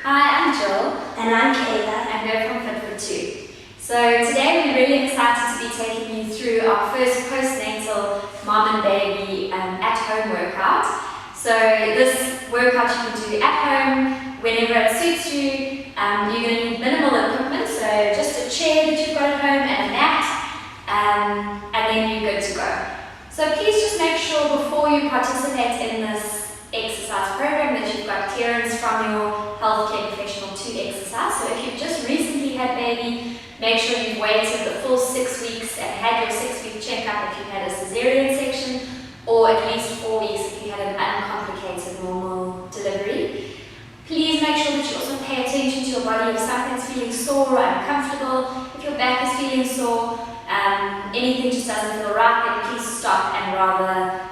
Hi, I'm Jill. And I'm Kayla. And we're from Fit for Two. So today we're really excited to be taking you through our first postnatal mom and baby at-home workout. So this workout you can do at home whenever it suits you. You're going to need minimal equipment, so just a chair that you've got at home and a mat, and then you're good to go. So please just make sure before you participate in this exercise program that you've got clearance from your healthcare professional to exercise. So if you've just recently had baby, make sure you've waited the full 6 weeks and had your 6-week checkup if you had a cesarean section, or at least 4 weeks if you had an uncomplicated normal delivery. Please make sure that you also pay attention to your body. If something's feeling sore or uncomfortable, if your back is feeling sore, anything just doesn't feel right, then please stop and rather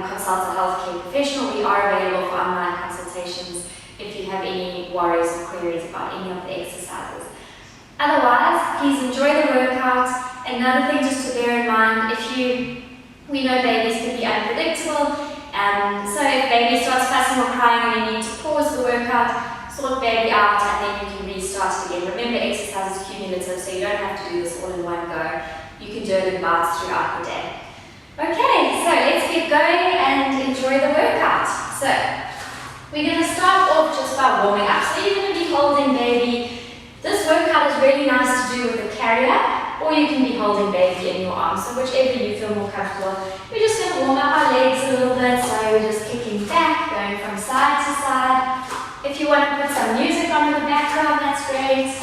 consult a healthcare professional. We are available for online consultations if you have any worries or queries about any of the exercises. Otherwise, please enjoy the workout. Another thing just to bear in mind, we know babies can be unpredictable, so if baby starts fussing or crying and you need to pause the workout, sort baby out and then you can restart it again. Remember, exercise is cumulative, so you don't have to do this all in one go. You can do it in bouts throughout the day. Okay, so let's get going and enjoy the workout. So we're going to start off just by warming up. So you're going to be holding baby. This workout is really nice to do with a carrier, or you can be holding baby in your arms. So whichever you feel more comfortable. We're just going to warm up our legs a little bit. So we're just kicking back, going from side to side. If you want to put some music on in the background, that's great.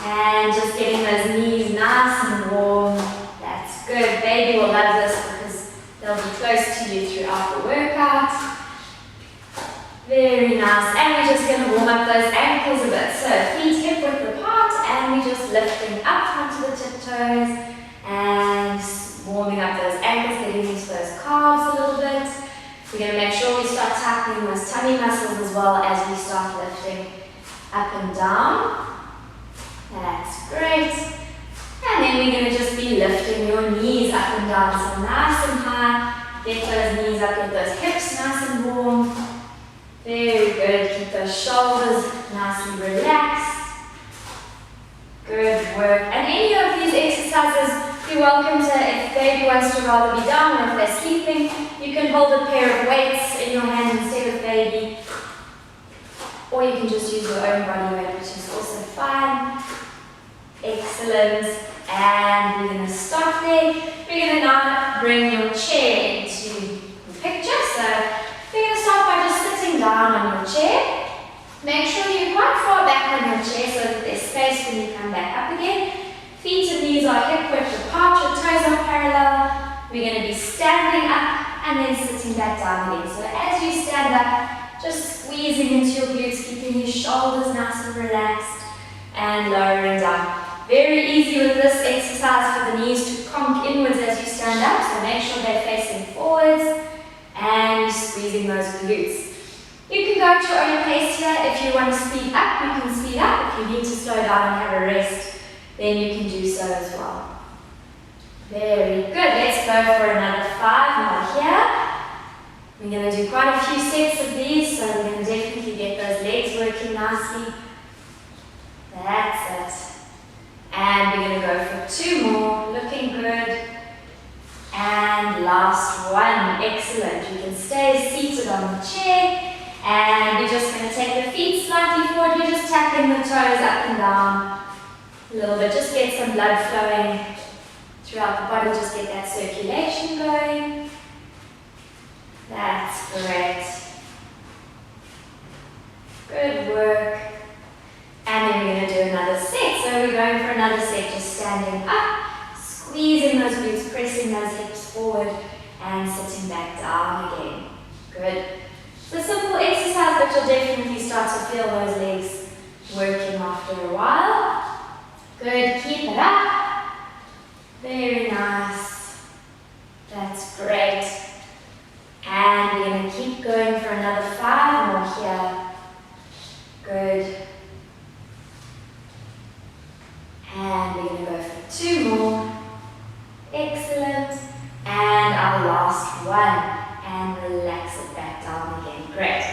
And just getting those knees nice and warm. That's good. Baby will love this because they'll be close to you throughout the workout. Very nice. And we're just going to warm up those ankles a bit. So feet hip width apart, and we're just lifting up onto the tiptoes and warming up those ankles, getting into those calves a little bit. We're going to make sure we start tightening those tummy muscles as well as we start lifting up and down. That's great. And then we're going to just be lifting your knees up and down. So nice and high. Get those knees up, get those hips nice and warm. Very good. Keep those shoulders nicely relaxed. Good work. And any of these exercises, you're welcome to, if baby wants to rather be down or if they're sleeping, you can hold a pair of weights in your hand instead of baby. Or you can just use your own body weight, which is also fine. Excellent. And we're going to stop there. We're going to now bring your chair into the picture. So we're going to start by just sitting down on your chair. Make sure you're quite far back on your chair so that there's space when you come back up again. Feet and knees are hip width apart, your toes are parallel. We're going to be standing up and then sitting back down again. So as you stand up, just squeezing into your glutes, keeping your shoulders nice and relaxed and lowering down. Very easy with this exercise for the knees to conk inwards as you stand up, so make sure they're facing forwards and squeezing those glutes. You can go at your own pace here. If you want to speed up, you can speed up. If you need to slow down and have a rest, then you can do so as well. Very good. Let's go for another 5 more here. We're going to do quite a few sets of these, so we're going to definitely get those legs working nicely. That's it. And we're going to go for 2 more. Looking good. And last one. Excellent. You can stay seated on the chair. And we're just going to take the feet slightly forward. You're just tapping the toes up and down a little bit. Just get some blood flowing throughout the body. Just get that circulation going. That's great. Good work. And then we're going to do another set. So we're going for another set, just standing up, squeezing those glutes, pressing those hips forward, and sitting back down again. Good. It's a simple exercise, but you'll definitely start to feel those legs working after a while. Good. Keep it up. Very nice. That's great. And we're going to keep going for another 5 more here. Good. And we're going to go for 2 more. Excellent. And our last one. And relax it back down again. Great.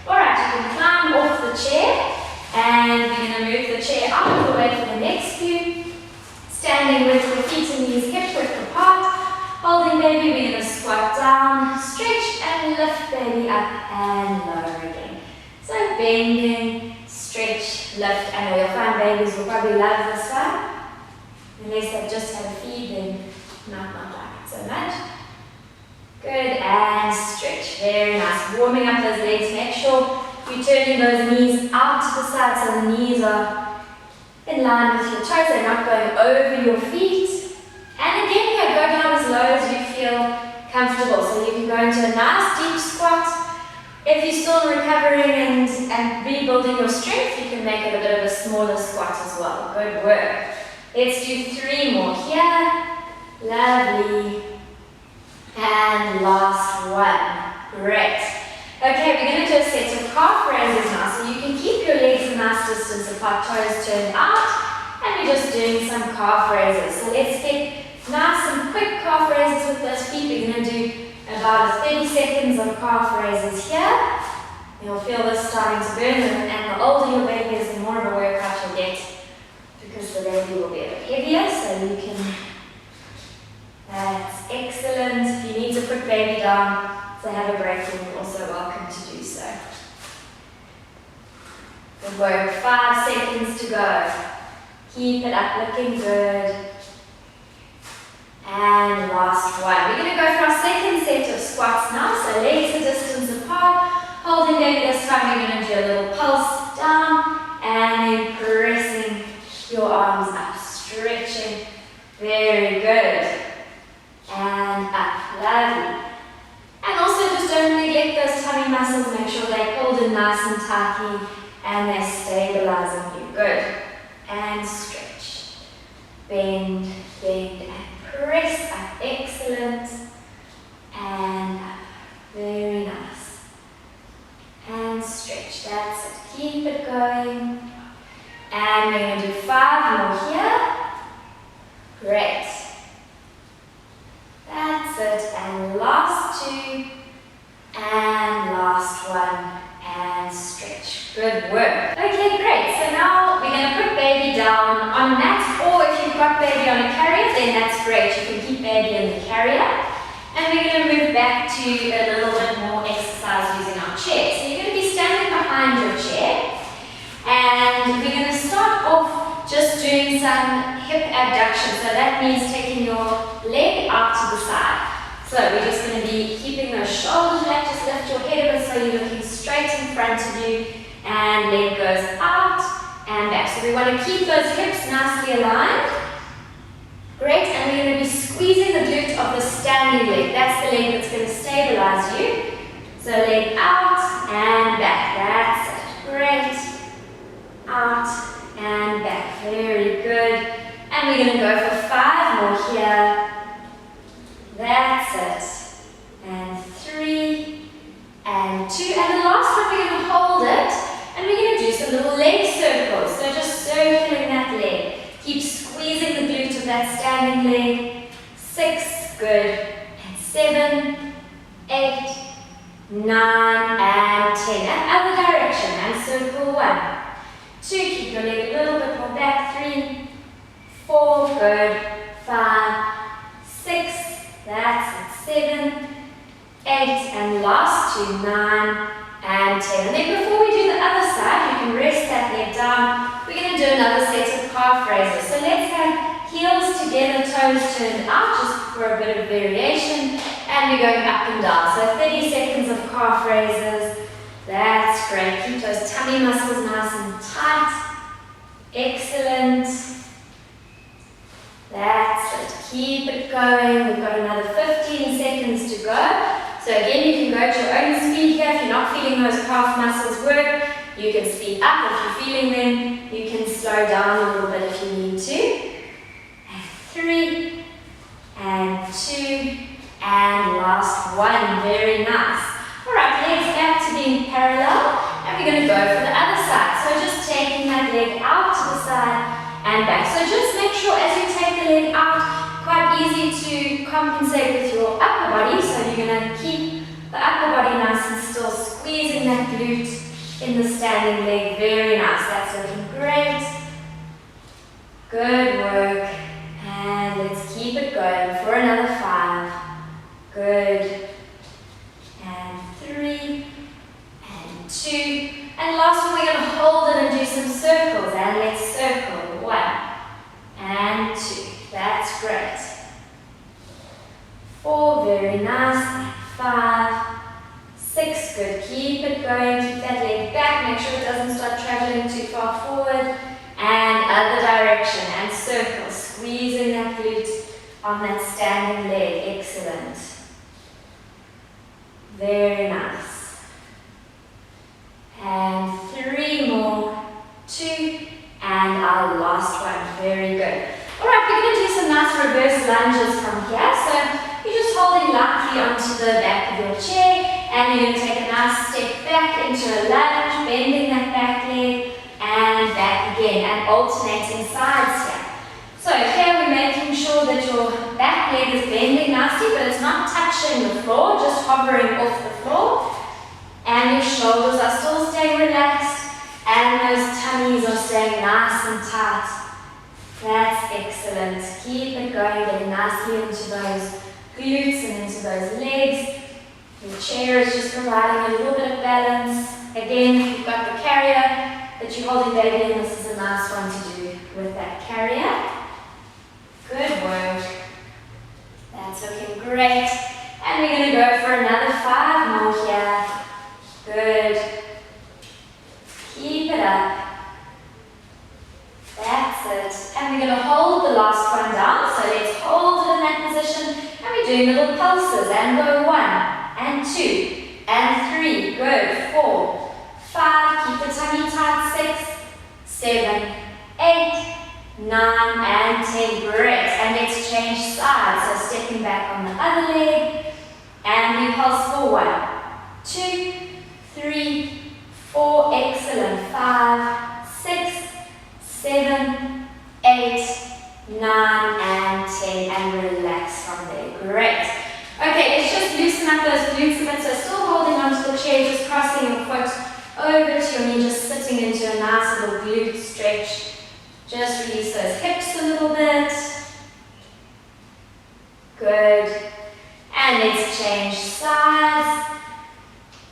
Alright, you can climb off the chair. feet and knees hip width apart. Holding baby, we're going to squat down, stretch and lift baby up and lower again. So bending, stretch, lift. I know you'll find babies will probably love this one. Unless they've just had a feed, then not like it so much. Good, and stretch. Very nice. Warming up those legs. Make sure you're turning those knees out to the side so the knees are in line with your toes. They're not going over your feet. And again here, go down as low as you feel comfortable. So you can go into a nice deep squat. If you're still recovering and rebuilding your strength, you can make it a bit of a smaller squat as well. Good work. Let's do 3 more here. Lovely. And last one. Great. Okay, we're going to do a set of calf raises now. So you can keep your legs a nice distance apart, toes turned out. And we're just doing some calf raises. So let's get nice and quick calf raises with those feet. We're going to do about 30 seconds of calf raises here. You'll feel this starting to burn, and the older your baby is, the more of a workout you'll get, because the baby will be a bit heavier, so you can, that's excellent. If you need to put baby down to have a break, then you're also welcome to do so. Good work, 5 seconds to go. Keep it up, looking good. And last one. We're going to go for our second set of squats now, so legs a distance apart. Holding baby this time, we're going to do a little pulse down, and then pressing your arms up, stretching. Very good. And up, lovely. And also just don't neglect those tummy muscles. Make sure they're pulled in nice and tightly and they're stabilizing you. Good. And stretch. Bend, bend, and press up. Excellent. And up. Very nice. And stretch. That's it. Keep it going. And we're going to do 5 more here. Great. That's it. And last 2. And last 1. And stretch. Good work. Okay, great. So now we're going to put baby down on a mat, or if you've got baby on a carrier, then that's great. You can keep baby in the carrier. And we're going to move back to a little bit more exercise using our chair. So you're going to be standing behind your chair. And we're going to start off just doing some hip abduction. So that means taking your leg out to the side. So we're just going to be keeping those shoulders back. Just lift your head a bit so you're looking straight in front of you. And leg goes out and back. So we want to keep those hips nicely aligned. Great. And we're going to be squeezing the glute of the standing leg. That's the leg that's going to stabilize you. So leg out and back. That's it. Great. Out and back. Very good. And we're going to go for 5 more here. That's it. And 3 and 2. And the last one, we're going to hold it and we're going to do some little leg circles. So just circling that leg. Keep squeezing the glute of that standing leg. 6. Good. And 7, 8, 9, and 10. And other direction. And circle 1. 2, keep your leg a little bit more back. 3, 4, good. 5, 6, that's it. 7, 8, and last 2, 9, and 10. And then before we do the other side, you can rest that leg down. We're going to do another set of calf raises. So let's have heels together, toes turned out, just for a bit of variation. And we're going up and down. So 30 seconds of calf raises. That's great. Keep those tummy muscles nice and tight. Excellent. That's it. Keep it going. We've got another 15 seconds to go. So again, you can go at your own speed here. If you're not feeling those calf muscles work, you can speed up. If you're feeling them, you can slow down a little bit if you need to. And 3, and 2, and last 1. Very nice. Alright, legs back to being parallel, and we're going to go for the other side. So just taking that leg out to the side and back. So just make sure as you take the leg out, quite easy to compensate with your upper body. So you're going to keep the upper body nice and still, squeezing that glute in the standing leg. Very nice. That's looking great. Good work. And let's keep it going for another 5. Good. And 3. And 2. And last one, we're going to hold it and do some circles. And let's circle. 1 and 2. That's great. 4, very nice. 5, 6, good. Keep it going. Keep that leg back. Make sure it doesn't start traveling too far forward. And other direction. And circle. Squeezing that glute on that standing leg. Excellent. Very nice. And 3 more. 2. And our last one. Very good. Alright, we're going to do some nice reverse lunges from here. So you're just holding lightly onto the back of your chair, and you're going to take a nice step back into a lunge, bending that back leg, and back again, and alternating sides here. So here we're making sure that your back leg is bending nicely, but it's not touching the floor, just hovering off the floor. And your shoulders are still staying relaxed, and those tummies are staying nice and tight. That's excellent. Keep it going, getting nicely into those glutes and into those legs. Your chair is just providing a little bit of balance. Again, if you've got the carrier that you're holding baby in, this is a nice one to do with that carrier. Good work. That's looking great. And we're going to go for another 5 more here. Good. Keep it up. That's it. And we're going to hold the last one down. So let's hold it in that position. And we're doing little pulses. And go 1 and 2 and 3. Good. 4, 5. Keep the tummy tight. 6, 7, 8, 9, and 10. Great. And let's change sides. So stepping back on the other leg. And we pulse for 1, 2, 3, 4. Excellent. 5, 6, 7, 8, 9, and 10, and relax from there. Great. Okay, let's just loosen up those glutes a bit. So still holding onto the chair, just crossing your foot over to your knee, just sitting into a nice little glute stretch. Just release those hips a little bit. Good. And let's change sides.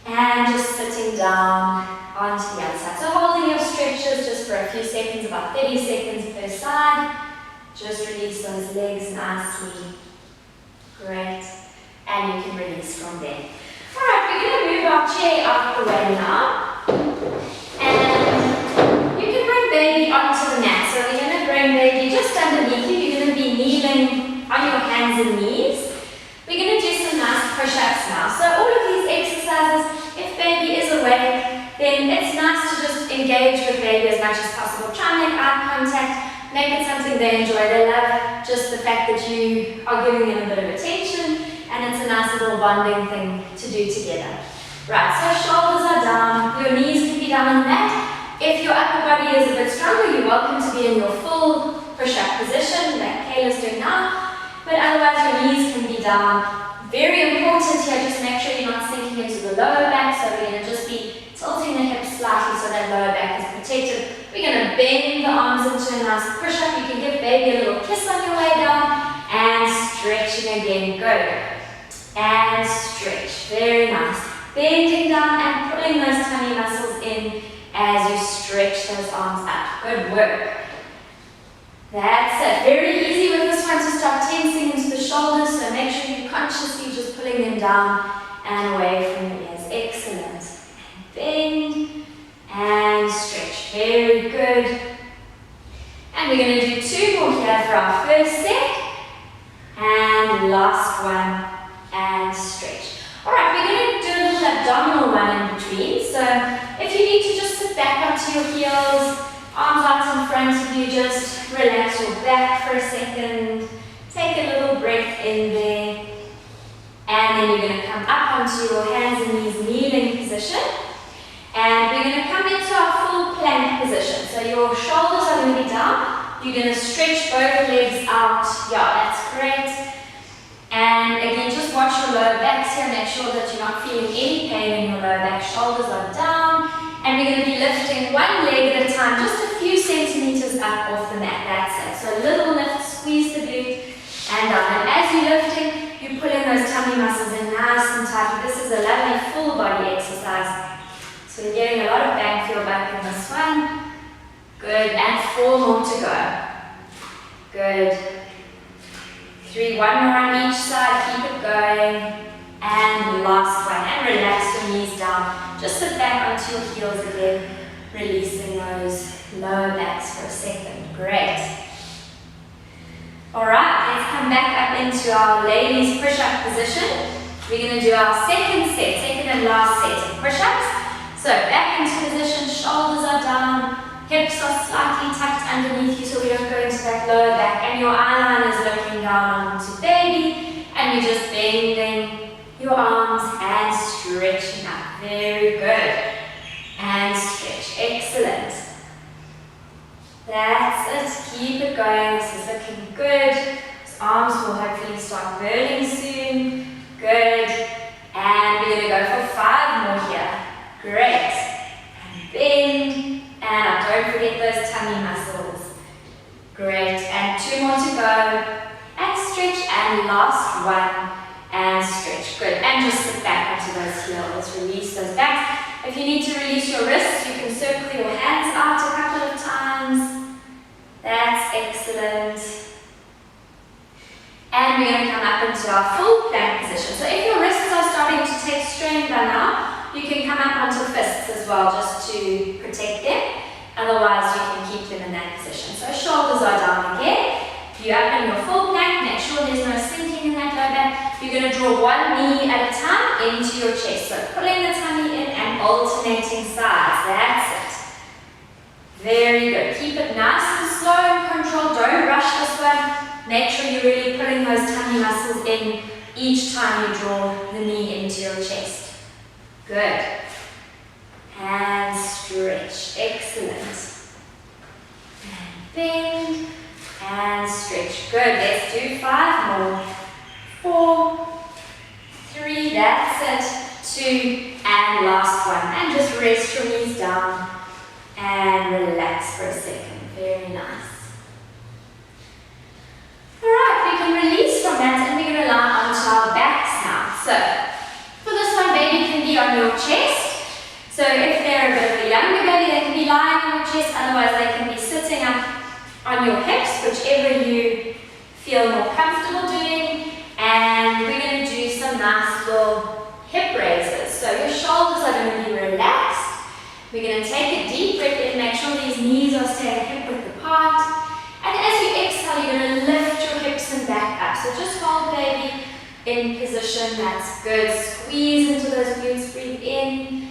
And just sitting down onto the other side. So holding your stretches just for a few seconds, about 30 seconds per side. Just release those legs nicely. Great. And you can release from there. Alright, we're going to move our chair out of the way now. And you can bring baby onto the mat. So we're going to bring baby just underneath you. You're going to be kneeling on your hands and knees. We're going to do some nice push-ups now. So all of these exercises, if baby is awake, then it's nice to just engage with baby as much as possible. Try and make eye contact, make it something they enjoy. They love just the fact that you are giving them a bit of attention, and it's a nice little bonding thing to do together. Right, so shoulders are down, your knees can be down on the mat. If your upper body is a bit stronger, you're welcome to be in your full push-up position like Kayla's doing now. But otherwise your knees can be down. Very important here, just make sure you're not sinking into the lower back. So we're going to just be tilting the hips slightly so that lower back is protected. We're going to bend the arms into a nice push-up. You can give baby a little kiss on your way down. And stretching again. Good. And stretch. Very nice. Bending down and pulling those tummy muscles in as you stretch those arms up. Good work. That's it. Very easy with this one to start tensing into the shoulders, so make sure you're consciously just pulling them down and away from the ears. Excellent. And bend and stretch. Very good. And we're going to do 2 more here for our first set. And last one. And stretch. Alright, we're going to do a little abdominal one in between. So if you need to just sit back onto your heels, arms out in front of you, just relax your back for a second. Take a little breath in there. And then you're going to come up onto your hands and knees kneeling position. And we're going to come into our full plank position. So your shoulders are going to be down. You're going to stretch both legs out. Yeah, that's great. And again, just watch your lower backs here. Make sure that you're not feeling any pain in your lower back. Shoulders are down. And we're going to be lifting one leg at a time, just a few centimeters up off the mat. That's it. So a little lift, squeeze the glute, and Good, and 4 more to go. Good. 3, 1 more on each side, keep it going. And last one, and relax your knees down. Just sit back onto your heels again, releasing those lower backs for a second. Great. Alright, let's come back up into our ladies push-up position. We're going to do our second and last set of push-ups. So back into position, shoulders are down, hips are slightly tucked underneath you so we don't go into that lower back, and your eyeline is looking down onto baby, and you're just bending your arms and stretching up. Very good. And stretch. Excellent. That's it. Keep it going. This is looking good. Those arms will hopefully start burning soon. Good. And we're going to go for 5 more here. Great. And bend. And up. Don't forget those tummy muscles. Great. And 2 more to go. And stretch. And last one. And stretch. Good. And just sit back onto those heels. Release those backs. If you need to release your wrists, you can circle your hands out a couple of times. That's excellent. And we're going to come up into our full plank position. So if your wrists are starting to take strain by now, you can come up onto fists as well, just to protect them. Otherwise, you can keep them in that position. So shoulders are down again. You're up in your full plank. Make sure there's no sinking in that low back. You're going to draw one knee at a time into your chest. So pulling the tummy in and alternating sides. That's it. Very good. Keep it nice and slow and controlled. Don't rush this one. Make sure you're really pulling those tummy muscles in each time you draw the knee into your chest. Good. And stretch. Excellent. And bend. And stretch. Good. Let's do 5 more. 4, 3, that's it. 2, and last one. And just rest your knees down and relax for a second. Very nice. Alright, we can release from that and we're going to lie onto our backs now. So, for this one, baby can be on your chest. So if they're a bit of a younger baby, they can be lying on your chest. Otherwise, they can be sitting up on your hips, whichever you feel more comfortable doing. And we're going to do some nice little hip raises. So your shoulders are going to be relaxed. We're going to take a deep breath in, make sure these knees are staying hip width apart. And as you exhale, you're going to lift your hips and back up. So just hold baby in position. That's good. Squeeze into those glutes, breathe in.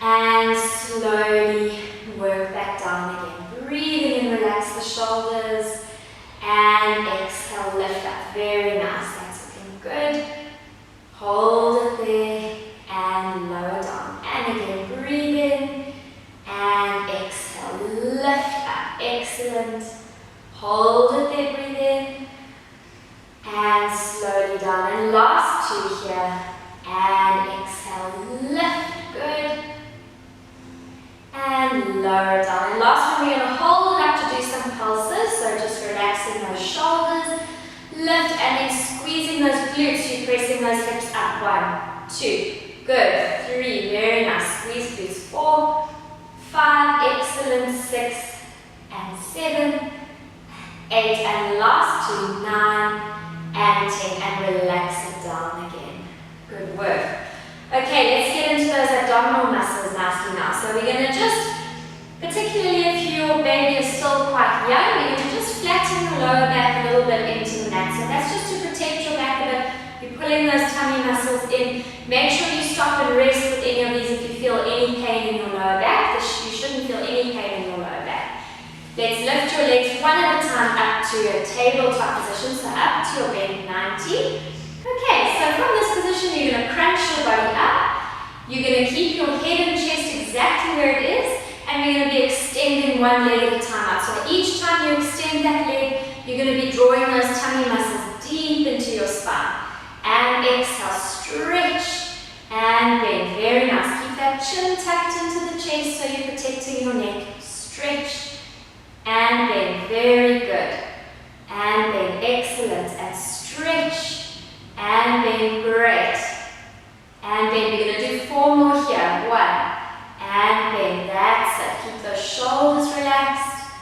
And slowly work back down again. Breathing in, relax the shoulders. And exhale, lift up. Very nice. That's looking good. Hold it there. And lower down. And again, breathe in. And exhale, lift up. Excellent. Hold it there, breathe in. And slowly down. And last 2 here. And exhale, lift. Good. And lower down. And last one, we're going to hold it up to do some pulses. So just relaxing those shoulders. Lift and then squeezing those glutes. You're pressing those hips up. 1, 2. Good. 3. Very nice. Squeeze glutes. 4, 5. Excellent. 6 and 7. 8. And last 2. 9 and 10. And relax it down again. Good work. Okay, let's get into those abdominal muscles nicely now. So we're going to just, particularly if your baby is still quite young, we're going to just flatten the lower back a little bit into the mat. So that's just to protect your back a bit. You're pulling those tummy muscles in. Make sure you stop and rest with any of these if you feel any pain in your lower back. You shouldn't feel any pain in your lower back. Let's lift your legs one at a time up to a tabletop position. So up to your bend 90. Okay, so from this position, you're going to crunch your body up. You're going to keep your head and chest exactly where it is, and we're going to be extending one leg at a time out. So each time you extend that leg, you're going to be drawing those tummy muscles deep into your spine. And exhale, stretch, and bend. Very nice. Keep that chin tucked into the chest so you're protecting your neck. Stretch, and bend. Very good. And bend. Excellent. And stretch. And then great. And then we're going to do 4 more here. 1. And then that's it. Keep those shoulders relaxed.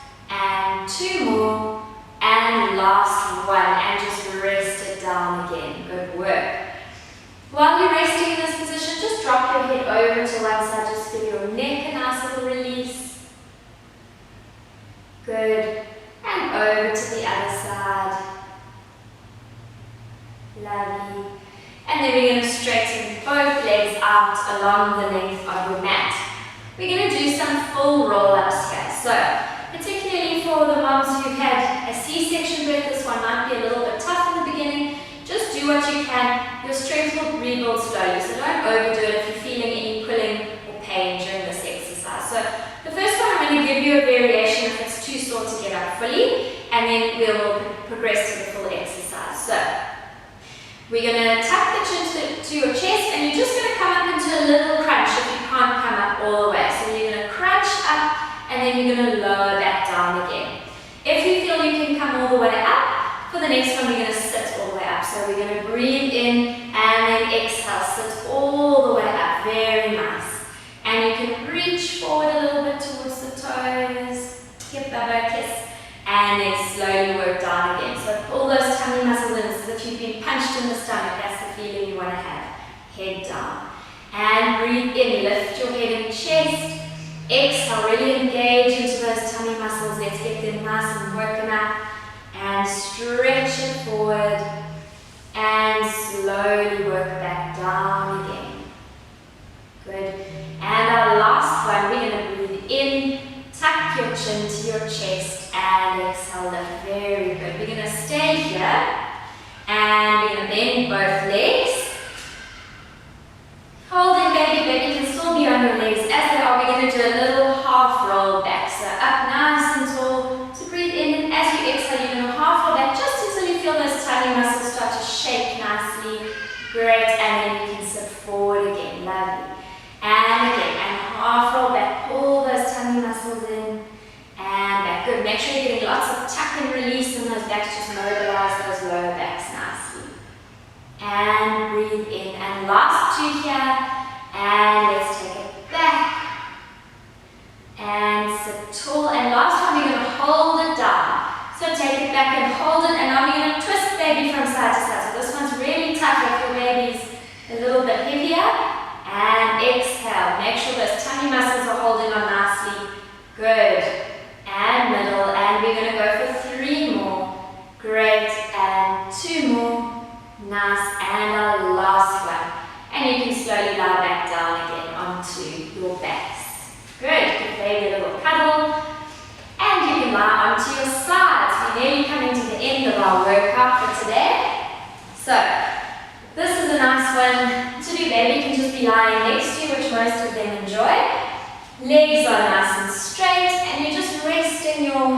Lovely. And then we're going to straighten both legs out along the length of your mat. We're going to do some full roll-ups here. So, particularly for the moms who've had a C-section birth, this one might be a little bit tough in the beginning. Just do what you can. Your strength will rebuild slowly, so don't overdo it if you're feeling any pulling or pain during this exercise. So, the first one I'm going to give you a variation if it's too sore to get up fully, and then we'll progress to the full exercise. So, we're going to tuck the chin to your chest, and you're just going to come up into a little crunch if you can't come up all the way. So you're going to crunch up, and then you're going to lower back down again. If you feel you can come all the way up, for the next one we're going to sit all the way up. So we're going to breathe in, and then exhale, sit all the way up. Very nice. And you can reach forward a little bit towards the toes, give Bubba a kiss, and then slowly work down again. So all those tummy muscles in, as if you've been punched in the stomach, that's the feeling you want to have. Head down. And breathe in, lift your head and chest. Exhale, really engage into those tummy muscles. Let's get them nice and working up. And stretch it forward. And slowly work back down again. Good. And our last one, we're going to breathe in. Tuck your chin to your chest and exhale, lift. Very good. We're going to stay here and we're going to bend both legs. Holding baby, baby can still be on your legs as they are. We're going to do a little half roll back. So up nice and tall. So breathe in, and as you exhale, you're going to half roll back just until you feel those tummy muscles start to shake nicely. Great. And then you can sit forward again. Lovely. And again, and half roll back, pull those tummy muscles in, and back. Good, make sure you're getting lots of tuck and release in those backs, just mobilize those lower backs nicely. And breathe in, and last two here, and let's take it back, and sit tall, and last one we're going to hold it down. So take it back and hold it, and now we're going to twist baby from side to side. So this one's really tough if your baby's a little bit heavier. And exhale. Make sure those tummy muscles are holding on nicely. Good. And middle. And we're going to go for 3 more. Great. And 2 more. Nice. And our last one. And you can slowly lie back down again onto your backs. Good. Give baby a little cuddle. And you can lie onto your sides. We're nearly coming to the end of our workout for today. So, this is a nice one to do. Baby can just be lying next to you, which most of them enjoy. Legs are nice and straight, and you're just resting your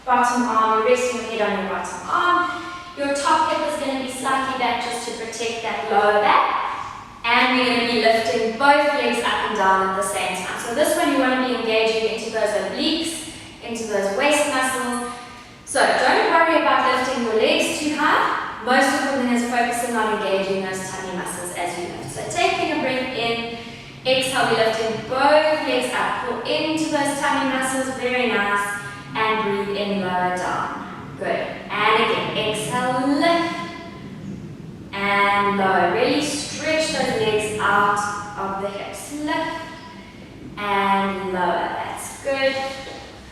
bottom arm, you're resting your head on your bottom arm. Your top hip is going to be slightly back just to protect that lower back. And we're going to be lifting both legs up and down at the same time. So this one you want to be engaging into those obliques, into those waist muscles. So don't worry about lifting your legs too high. Most of women is focusing on engaging those tummy muscles as you lift. So taking a breath in, exhale, we're lifting both legs up. Pull into those tummy muscles, very nice. And breathe in, lower down. Good. And again, exhale, lift. And lower. Really stretch those legs out of the hips. Lift. And lower. That's good.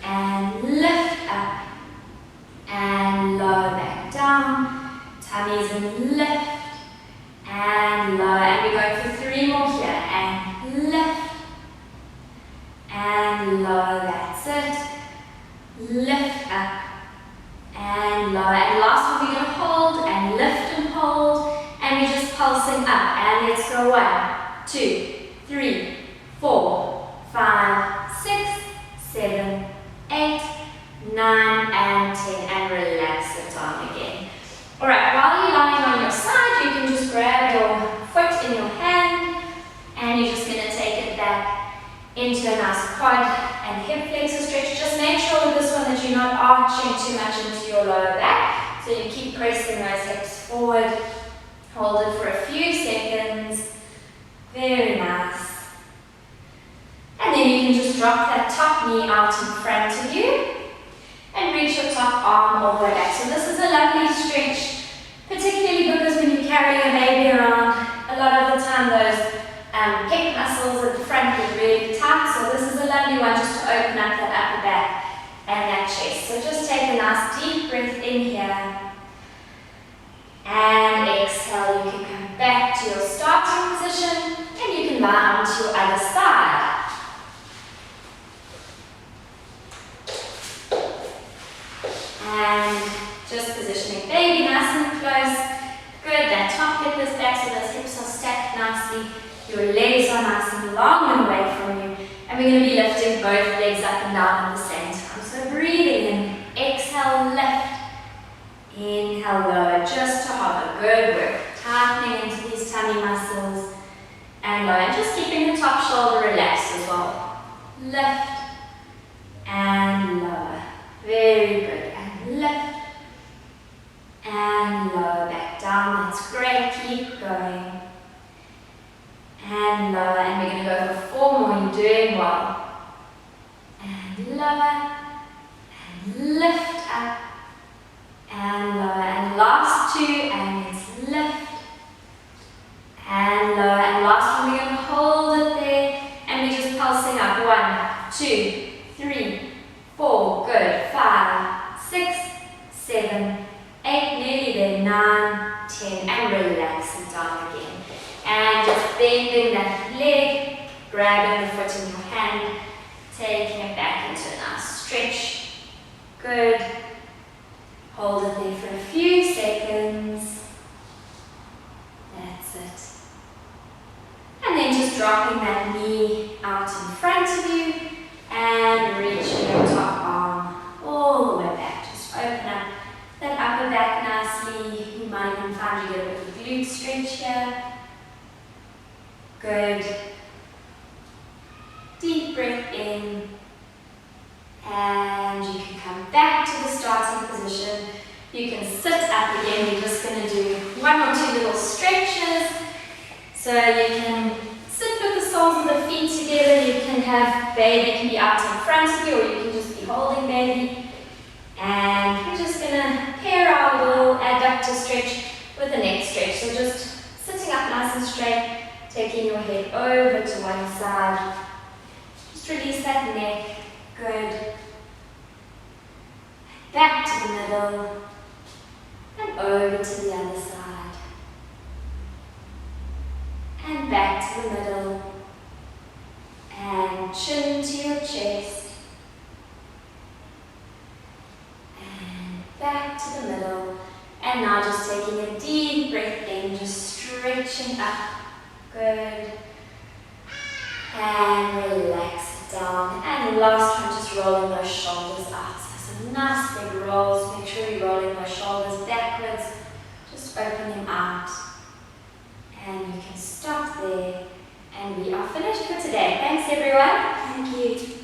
And lift up. And lower back down. Tummies and lift, and lower, and we're going for 3 more here, and lift, and lower, that's it, lift up, and lower, and last one we're going to hold, and lift and hold, and we're just pulsing up, and let's go 1, 2, 3, 4, 5, 6, 7, 8, 9, and 10, and relax it down again. Alright, while you're lying on your side, you can just grab your foot in your hand and you're just going to take it back into a nice quad and hip flexor stretch. Just make sure with this one that you're not arching too much into your lower back. So you keep pressing those hips forward. Hold it for a few seconds. Very nice. And then you can just drop that top knee out in front of you. And reach your top arm all the way back. So this is a lovely stretch, particularly because when you're carrying a baby around, a lot of the time those hip muscles at the front get really tight. So this is a lovely one just to open up that upper back and that chest. So just take a nice deep breath in here. And exhale, you can come back to your starting position and you can lie onto your other side. And just positioning baby nice and close. Good, that top hip is back so those hips are stacked nicely. Your legs are nice and long and away from you. And we're going to be lifting both legs up and down at the same time. So breathing in, exhale, lift. Inhale, lower, just to hover. Good work. Tightening into these tummy muscles. And lower. And just keeping the top shoulder relaxed as well. Lift. And lower. Very good. And lift. And lower. Back down. That's great. Keep going. And lower. And we're going to go for 4 more. You're doing well. And lower. And lift up. And lower, and last 2, and it's lift, and lower, and last one, we're going to hold it there, and we're just pulsing up, 1, 2, 3, 4, good, 5, 6, 7, 8, nearly there, 9, 10, and relax it down again, and just bending that leg, grabbing the foot in your hand, taking it back into a nice stretch, good. Hold it there for a few seconds. That's it. And then just dropping that knee out in front of you and reaching your top arm all the way back. Just open up that upper back nicely. You might even find you get a bit of a glute stretch here. Good. Deep breath in. And you can come back to the starting position. You can sit up again. We're just going to do 1 or 2 little stretches. So you can sit with the soles of the feet together. You can have baby can be out in front of you, or you can just be holding baby. And we're just going to pair our little adductor stretch with the neck stretch. So just sitting up nice and straight, taking your head over to one side. Just release that neck. Good. Back to the middle and over to the other side. And back to the middle and chin to your chest. And back to the middle. And now just taking a deep breath in, just stretching up. Good. And relax it down. And last one, just rolling those shoulders out. So some nice big rolls. Make sure you're rolling those shoulders backwards. Just open them out. And you can stop there. And we are finished for today. Thanks everyone. Thank you.